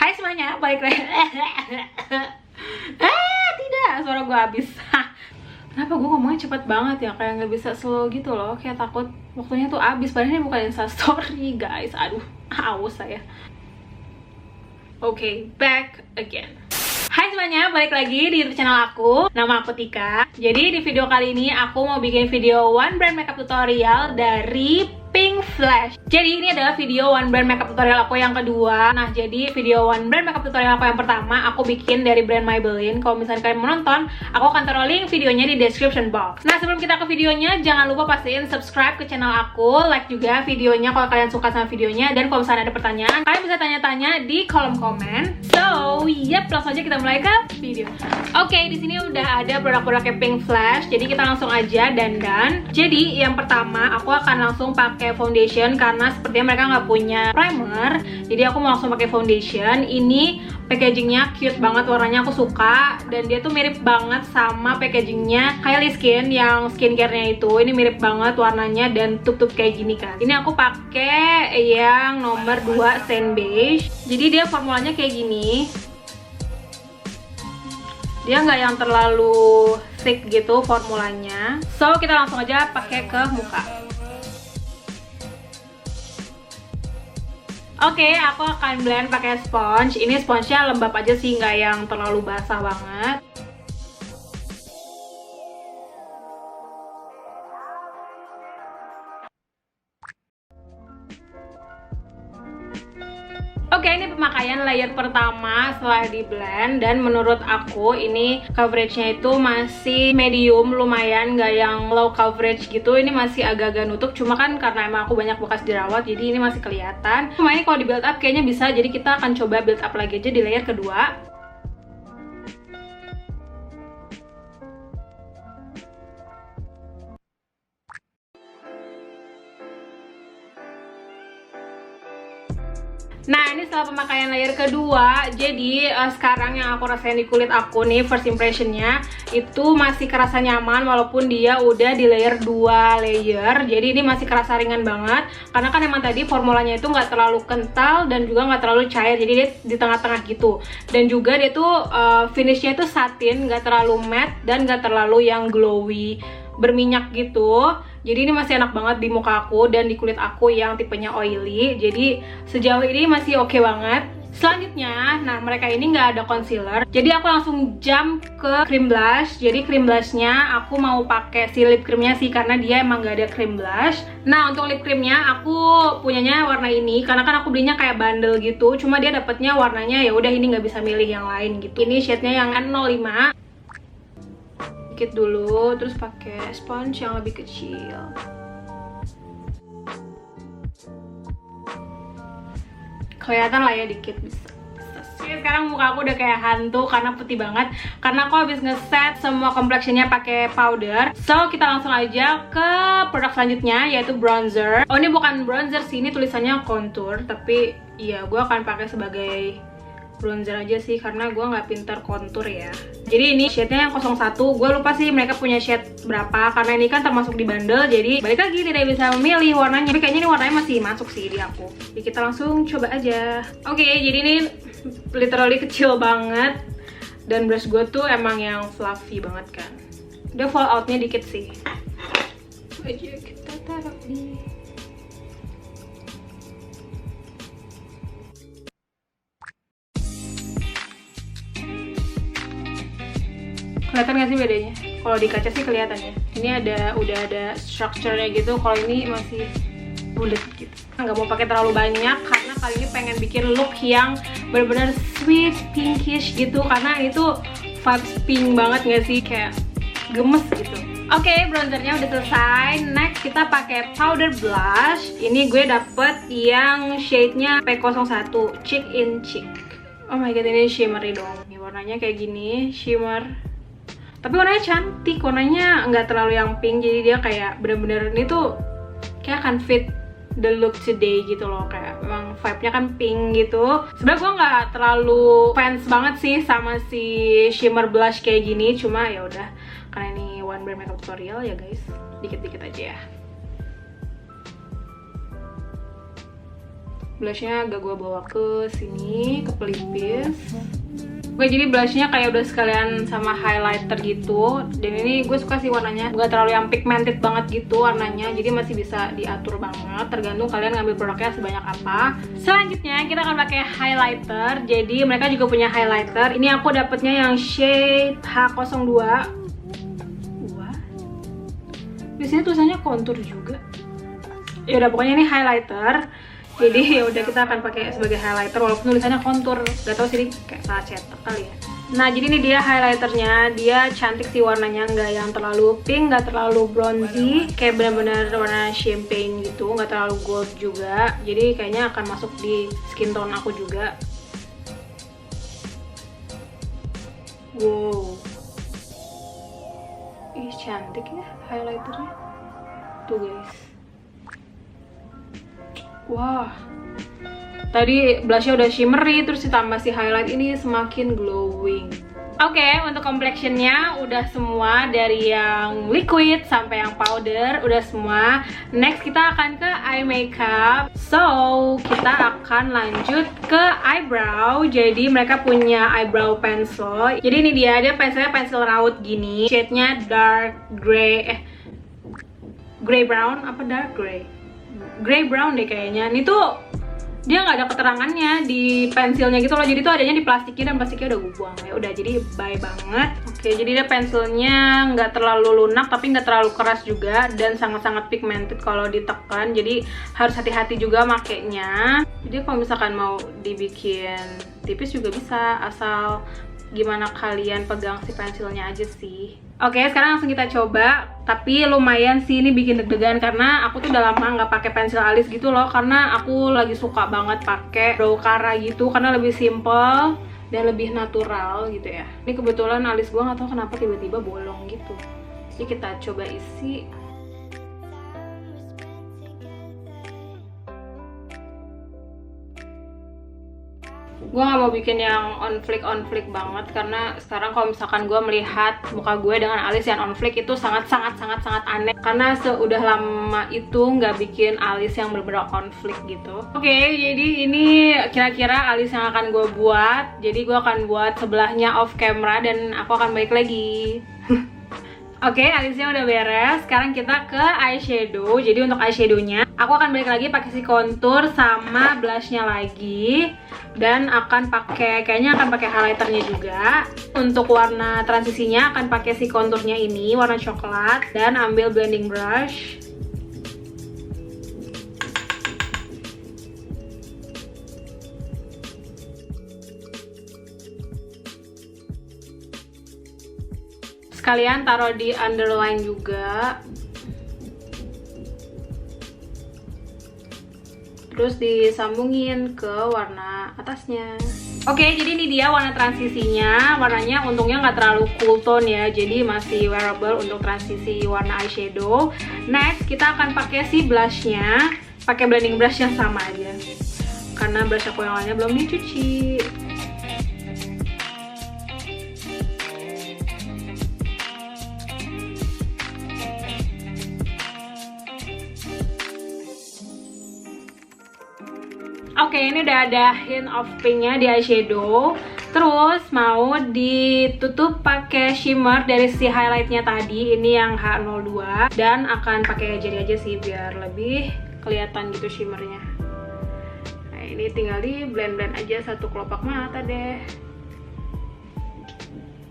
Hai semuanya, balik lagi. Tidak, suara gue habis. Kenapa gue ngomongnya cepet banget ya, kayak nggak bisa slow gitu loh, kayak takut waktunya tuh habis. Padahal ini bukan instastory guys. Aduh, aus saya. Oke, back again. Hai semuanya, balik lagi di YouTube channel aku. Nama aku Tika. Jadi di video kali ini aku mau bikin video one brand makeup tutorial dari Pink Flash. Jadi ini adalah video one brand makeup tutorial aku yang kedua. Nah, jadi video one brand makeup tutorial aku yang pertama aku bikin dari brand Maybelline. Kalau misalnya kalian mau nonton, aku akan taruh link videonya di description box. Nah, sebelum kita ke videonya, jangan lupa pastiin subscribe ke channel aku, like juga videonya kalau kalian suka sama videonya, dan kalau misalnya ada pertanyaan, kalian bisa tanya-tanya di kolom komen. So, yep, langsung aja kita mulai ke video. Oke, di sini udah ada produk-produknya Pink Flash. Jadi kita langsung aja dandan. Jadi yang pertama aku akan langsung pakai foundation karena sepertinya mereka nggak punya primer. Jadi aku mau langsung pakai foundation. Ini packagingnya cute banget, warnanya aku suka, dan dia tuh mirip banget sama packagingnya Kylie Skin yang skincare-nya itu. Ini mirip banget warnanya dan tube-tube kayak gini kan. Ini aku pakai yang nomor 2 Sand Beige. Jadi dia formulanya kayak gini. Dia nggak yang terlalu thick gitu formulanya. So kita langsung aja pakai ke muka. Oke, aku akan blend pakai sponge. Ini sponsnya lembab aja sih, nggak yang terlalu basah banget. Oke, ini pemakaian layer pertama setelah di blend, dan menurut aku ini coveragenya itu masih medium, lumayan, nggak yang low coverage gitu. Ini masih agak-agak nutup, cuma kan karena emang aku banyak bekas jerawat, jadi ini masih kelihatan. Cuma ini kalau di build up kayaknya bisa, jadi kita akan coba build up lagi aja di layer kedua. Nah, ini setelah pemakaian layer kedua, jadi sekarang yang aku rasain di kulit aku nih, first impressionnya itu masih kerasa nyaman walaupun dia udah di layer 2 layer. Jadi ini masih kerasa ringan banget, karena kan emang tadi formulanya itu nggak terlalu kental dan juga nggak terlalu cair, jadi dia di tengah-tengah gitu. Dan juga dia tuh finishnya itu satin, nggak terlalu matte dan nggak terlalu yang glowy berminyak gitu. Jadi ini masih enak banget di muka aku dan di kulit aku yang tipenya oily. Jadi sejauh ini masih oke banget. Selanjutnya, nah mereka ini nggak ada concealer, jadi aku langsung jump ke cream blush. Jadi cream blushnya aku mau pakai si lip creamnya sih, karena dia emang nggak ada cream blush. Nah, untuk lip creamnya aku punyanya warna ini, karena kan aku belinya kayak bundle gitu. Cuma dia dapetnya warnanya ya udah, ini nggak bisa milih yang lain gitu. Ini shade-nya yang N05. Dikit dulu, terus pakai sponge yang lebih kecil. Kelihatan lah ya, dikit bisa. Sekarang muka aku udah kayak hantu karena putih banget, karena aku habis ngeset semua complexionnya pakai powder. So kita langsung aja ke produk selanjutnya, yaitu bronzer. Oh, ini bukan bronzer sih, ini tulisannya contour, tapi iya gue akan pakai sebagai bronzer aja sih, karena gue nggak pinter kontur ya. Jadi ini shade-nya yang 01. Gue lupa sih mereka punya shade berapa, karena ini kan termasuk di bundle. Jadi balik lagi tidak bisa memilih warnanya, tapi kayaknya ini warnanya masih masuk sih di aku. Jadi kita langsung coba aja. Oke, jadi ini literally kecil banget, dan brush gue tuh emang yang fluffy banget kan. Udah fallout-nya dikit sih. Aja kita taruh di kelihatan gak sih bedanya? Kalau di kaca sih kelihatan ya. Ini udah ada structure-nya gitu. Kalau ini masih bulat gitu. Nggak mau pakai terlalu banyak karena kali ini pengen bikin look yang bener-bener sweet pinkish gitu. Karena itu vibes pink banget gak sih? Kayak gemes gitu. Oke, bronzernya udah selesai. Next kita pakai powder blush. Ini gue dapet yang shade-nya P01, Cheek in Cheek. Oh my god, ini shimmery dong. Ini warnanya kayak gini, shimmer. Tapi warnanya cantik, warnanya nggak terlalu yang pink, jadi dia kayak bener-bener ini tuh kayak akan fit the look today gitu loh. Kayak memang vibe-nya kan pink gitu. Sebenarnya gue nggak terlalu fans banget sih sama si shimmer blush kayak gini, cuma ya udah karena ini one brand makeup tutorial ya guys, dikit-dikit aja ya. Blushnya agak gue bawa ke sini, ke pelipis. Oke, jadi blushnya kayak udah sekalian sama highlighter gitu. Dan ini gue suka sih warnanya, gak terlalu yang pigmented banget gitu warnanya. Jadi masih bisa diatur banget, tergantung kalian ngambil produknya sebanyak apa. Selanjutnya kita akan pakai highlighter. Jadi mereka juga punya highlighter. Ini aku dapetnya yang shade H02. Wah, di sini tulisannya contour juga. Ya udah, pokoknya ini highlighter. Jadi ya udah, kita akan pakai sebagai highlighter walaupun tulisannya kontur. Gak tau sih, kayak salah cetak kali ya. Nah, jadi ini dia highlighternya. Dia cantik sih warnanya, nggak yang terlalu pink, nggak terlalu bronzy, kayak benar-benar warna champagne gitu, nggak terlalu gold juga. Jadi kayaknya akan masuk di skin tone aku juga. Wow, ih cantik ya highlighternya. Tuh guys. Wah, tadi blushnya udah shimmery, terus ditambah si highlight ini semakin glowing. Oke, untuk complexionnya udah semua, dari yang liquid sampai yang powder udah semua. Next kita akan ke eye makeup. So, kita akan lanjut ke eyebrow. Jadi mereka punya eyebrow pencil. Jadi ini dia pensilnya pensil raut gini. Shade-nya dark gray, gray brown, apa dark gray? Gray brown deh kayaknya. Ini tuh dia nggak ada keterangannya di pensilnya gitu loh, jadi tuh adanya di plastiknya, dan plastiknya udah gue buang. Ya udah, jadi bye banget. Oke, jadi dia pensilnya nggak terlalu lunak tapi nggak terlalu keras juga, dan sangat-sangat pigmented kalau ditekan, jadi harus hati-hati juga makainya. Jadi kalau misalkan mau dibikin tipis juga bisa, asal gimana kalian pegang si pensilnya aja sih. Oke, sekarang langsung kita coba. Tapi lumayan sih ini bikin deg-degan karena aku tuh udah lama nggak pakai pensil alis gitu loh, karena aku lagi suka banget pakai brow cara gitu karena lebih simple dan lebih natural gitu ya. Ini kebetulan alis gue nggak tahu kenapa tiba-tiba bolong gitu. Jadi kita coba isi. Gue gak mau bikin yang on flick banget, karena sekarang kalau misalkan gue melihat muka gue dengan alis yang on flick itu sangat aneh, karena seudah lama itu nggak bikin alis yang bener-bener on flick gitu. Oke, jadi ini kira-kira alis yang akan gue buat. Jadi gue akan buat sebelahnya off camera dan aku akan balik lagi. Oke, alisnya udah beres. Sekarang kita ke eyeshadow. Jadi untuk eyeshadownya aku akan balik lagi pakai si contour sama blushnya lagi, dan kayaknya akan pakai highlighternya juga. Untuk warna transisinya akan pakai si contournya ini warna coklat, dan ambil blending brush. Sekalian taruh di underline juga. Terus disambungin ke warna atasnya. Oke, jadi ini dia warna transisinya. Warnanya untungnya nggak terlalu cool tone ya, jadi masih wearable untuk transisi warna eyeshadow. Next, kita akan pakai si blushnya. Pakai blending brush yang sama aja, karena brush aku yang lainnya belum dicuci. Oke, ini udah ada hint of pinknya di eyeshadow. Terus mau ditutup pakai shimmer dari si highlightnya tadi. Ini yang H02, dan akan pakai jari aja sih biar lebih kelihatan gitu shimmernya. Nah, ini tinggal di blend aja satu kelopak mata deh.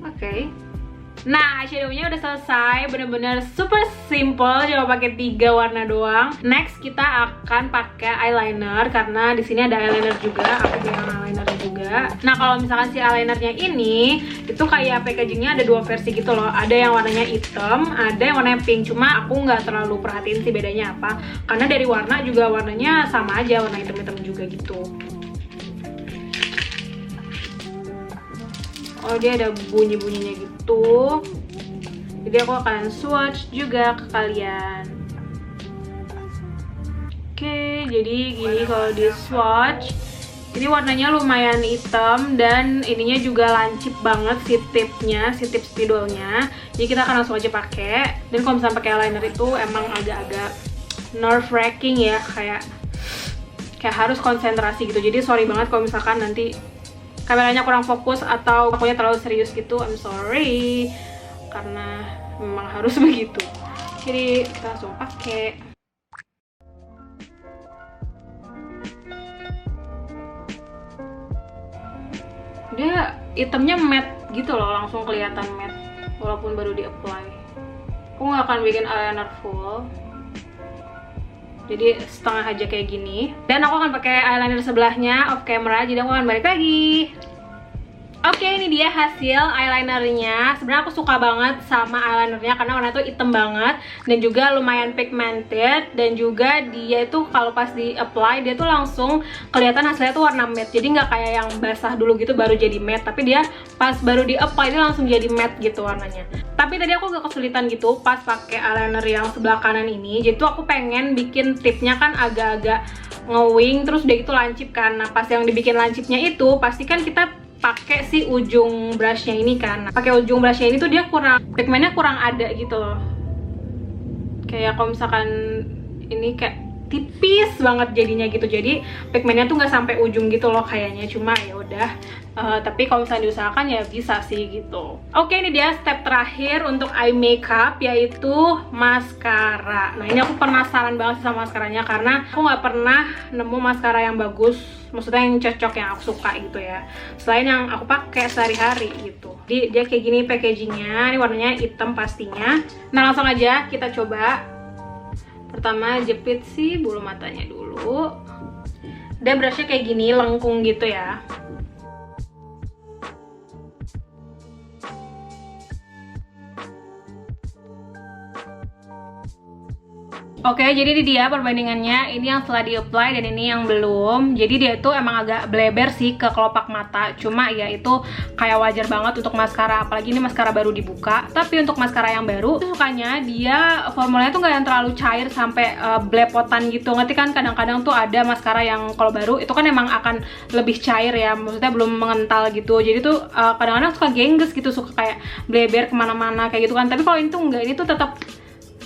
Oke. Nah, eyeshadownya udah selesai, bener-bener super simple, cuma pakai 3 warna doang. Next kita akan pakai eyeliner, karena di sini ada eyeliner juga, aku punya eyeliner juga. Nah, kalau misalkan si eyelinernya ini itu kayak packagingnya ada 2 versi gitu loh. Ada yang warnanya hitam, ada yang warnanya pink. Cuma aku nggak terlalu perhatiin sih bedanya apa, karena dari warna juga warnanya sama aja, warna hitam-hitam juga gitu. Oh, dia ada bunyi-bunyinya gitu. Jadi aku akan swatch juga ke kalian. Oke, jadi gini kalau di swatch. Ini warnanya lumayan hitam, dan ininya juga lancip banget si tipnya, si tip spidolnya. Jadi kita akan langsung aja pakai. Dan kalau misalnya pakai eyeliner itu emang agak-agak nerve wracking ya, kayak kayak harus konsentrasi gitu. Jadi sorry banget kalau misalkan nanti kameranya kurang fokus atau akunya terlalu serius gitu, I'm sorry, karena memang harus begitu. Jadi kita langsung pakai. Dia hitamnya matte gitu loh, langsung kelihatan matte walaupun baru di apply. Aku nggak akan bikin eyeliner full, jadi setengah aja kayak gini. Dan aku akan pakai eyeliner sebelahnya off camera, jadi aku akan balik lagi. Oke, ini dia hasil eyelinernya. Sebenarnya aku suka banget sama eyelinernya karena warnanya tuh hitam banget dan juga lumayan pigmented, dan juga dia itu kalau pas di apply dia tuh langsung kelihatan hasilnya tuh warna matte. Jadi nggak kayak yang basah dulu gitu baru jadi matte, tapi dia pas baru di apply dia langsung jadi matte gitu warnanya. Tapi tadi aku agak kesulitan gitu pas pakai eyeliner yang sebelah kanan ini. Jadi tuh aku pengen bikin tipnya kan agak-agak ngewing, terus udah gitu lancip kan. Nah pas yang dibikin lancipnya itu pasti kan kita pakai si ujung brushnya ini kan. Pakai ujung brushnya ini tuh dia kurang, pigmennya kurang ada gitu loh. Kayak kalau misalkan ini kayak tipis banget jadinya gitu. Jadi pigmennya tuh nggak sampai ujung gitu loh kayaknya. Cuma ya udah. Tapi kalau misalnya diusahakan ya bisa sih gitu. Oke, ini dia step terakhir untuk eye makeup, yaitu maskara. Nah ini aku penasaran banget sama maskaranya karena aku nggak pernah nemu maskara yang bagus, maksudnya yang cocok, yang aku suka gitu ya, selain yang aku pakai sehari-hari gitu. Jadi dia kayak gini packagingnya, ini warnanya hitam pastinya. Nah langsung aja kita coba. Pertama jepit si bulu matanya dulu. Dia brushnya kayak gini, lengkung gitu ya. Oke, jadi ini dia perbandingannya. Ini yang setelah di-apply dan ini yang belum. Jadi dia itu emang agak bleber sih ke kelopak mata. Cuma ya itu kayak wajar banget untuk maskara. Apalagi ini maskara baru dibuka. Tapi untuk maskara yang baru, itu sukanya dia formulanya tuh nggak yang terlalu cair sampai belepotan gitu. Ngerti kan, kadang-kadang tuh ada maskara yang kalau baru itu kan emang akan lebih cair ya. Maksudnya belum mengental gitu. Jadi tuh kadang-kadang suka gengges gitu, suka kayak bleber kemana-mana kayak gitu kan. Tapi kalau ini tuh enggak, ini tuh tetap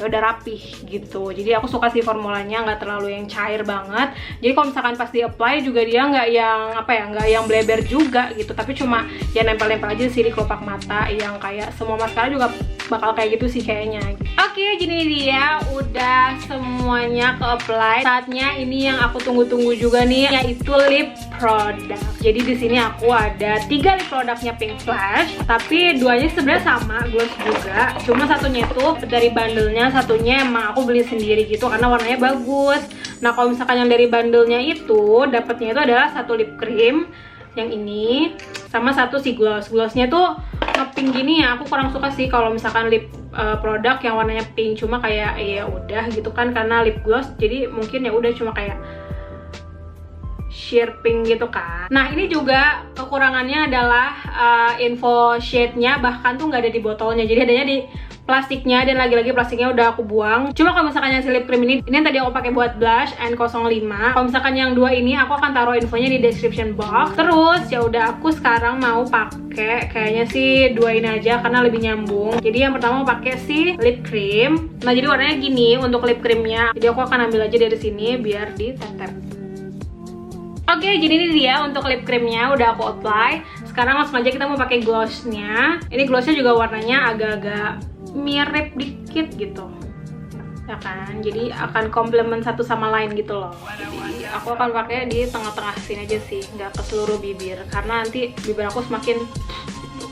udah rapih gitu. Jadi aku suka sih formulanya, nggak terlalu yang cair banget. Jadi kalau misalkan pas di apply juga dia nggak yang apa ya, nggak yang bleber juga gitu, tapi cuma ya nempel-nempel aja sih di kelopak mata, yang kayak semua maskara juga bakal kayak gitu sih kayaknya. Oke, jadi dia udah semuanya ke apply. Saatnya ini yang aku tunggu-tunggu juga nih, yaitu lip product. Jadi di sini aku ada 3 lip productnya Pink Flash, tapi duanya sebenarnya sama, gloss juga. Cuma satunya itu dari bandelnya, satunya emang aku beli sendiri gitu karena warnanya bagus. Nah kalau misalkan yang dari bandelnya itu dapatnya itu adalah satu lip cream yang ini sama satu si gloss. Glossnya tuh pink gini ya, aku kurang suka sih kalau misalkan lip produk yang warnanya pink. Cuma kayak ya udah gitu kan karena lip gloss, jadi mungkin ya udah cuma kayak sheer pink gitu kan. Nah ini juga kekurangannya adalah info shade-nya bahkan tuh nggak ada di botolnya, jadi adanya di plastiknya, dan lagi-lagi plastiknya udah aku buang. Cuma kalau misalkan yang si lip cream ini yang tadi aku pakai buat blush N05. Kalau misalkan yang 2 ini aku akan taruh infonya di description box. Terus ya udah, aku sekarang mau pakai kayaknya sih 2 ini aja karena lebih nyambung. Jadi yang pertama mau pakai si lip cream. Nah jadi warnanya gini untuk lip creamnya. Jadi aku akan ambil aja dari sini biar ditetep. Oke, jadi ini dia untuk lip creamnya udah aku apply. Sekarang langsung aja kita mau pakai glossnya. Ini glossnya juga warnanya agak-agak mirip dikit gitu ya kan, jadi akan komplement satu sama lain gitu loh. Jadi aku akan pakai di tengah-tengah sini aja sih, nggak ke seluruh bibir karena nanti bibir aku semakin.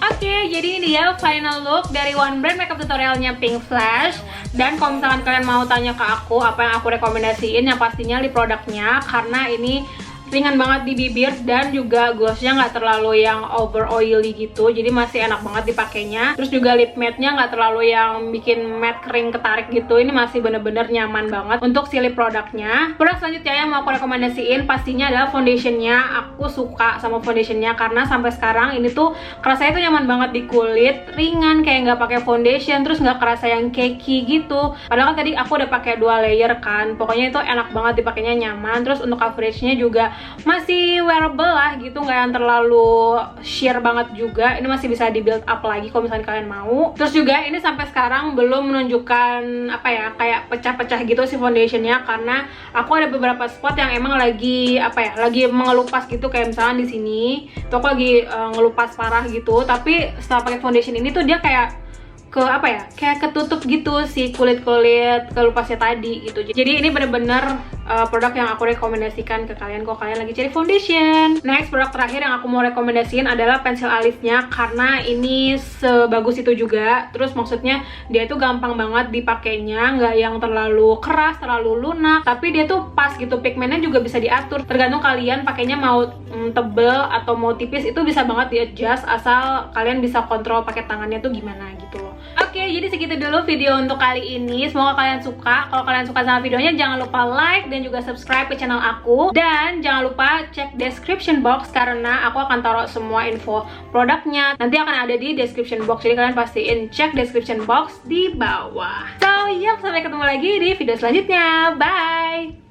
Oke, jadi ini dia final look dari One Brand makeup tutorialnya Pink Flash. Dan kalau misalkan kalian mau tanya ke aku apa yang aku rekomendasiin, yang pastinya lip produknya karena ini ringan banget di bibir dan juga glossnya nggak terlalu yang over oily gitu, jadi masih enak banget dipakainya. Terus juga lip matte-nya nggak terlalu yang bikin matte kering ketarik gitu, ini masih bener-bener nyaman banget untuk si lip produknya. Produk selanjutnya yang mau aku rekomendasiin pastinya adalah foundationnya. Aku suka sama foundationnya karena sampai sekarang ini tuh kerasanya tuh nyaman banget di kulit, ringan kayak nggak pakai foundation, terus nggak kerasa yang cakey gitu. Padahal kan tadi aku udah pakai 2 layer kan, pokoknya itu enak banget dipakainya, nyaman. Terus untuk coveragenya juga masih wearable lah gitu, nggak yang terlalu sheer banget juga. Ini masih bisa di build up lagi kalau misalnya kalian mau. Terus juga ini sampai sekarang belum menunjukkan apa ya, kayak pecah-pecah gitu si foundationnya, karena aku ada beberapa spot yang emang lagi apa ya, lagi mengelupas gitu, kayak misalnya di sini tuh aku lagi ngelupas parah gitu. Tapi setelah pakai foundation ini tuh dia kayak ke apa ya, kayak ketutup gitu si kulit-kulit kelupasnya tadi gitu. Jadi ini bener-bener produk yang aku rekomendasikan ke kalian kalau kalian lagi cari foundation. Next, produk terakhir yang aku mau rekomendasiin adalah pensil alisnya, karena ini sebagus itu juga. Terus maksudnya dia tuh gampang banget dipakainya, nggak yang terlalu keras, terlalu lunak, tapi dia tuh pas gitu. Pigmennya juga bisa diatur, tergantung kalian pakainya mau tebel atau mau tipis, itu bisa banget di adjust asal kalian bisa kontrol pakai tangannya tuh gimana gitu loh. Oke, jadi segitu dulu video untuk kali ini. Semoga kalian suka. Kalau kalian suka sama videonya, jangan lupa like dan juga subscribe ke channel aku. Dan jangan lupa cek description box, karena aku akan taruh semua info produknya. Nanti akan ada di description box, jadi kalian pastiin cek description box di bawah. So, yuk, sampai ketemu lagi di video selanjutnya. Bye!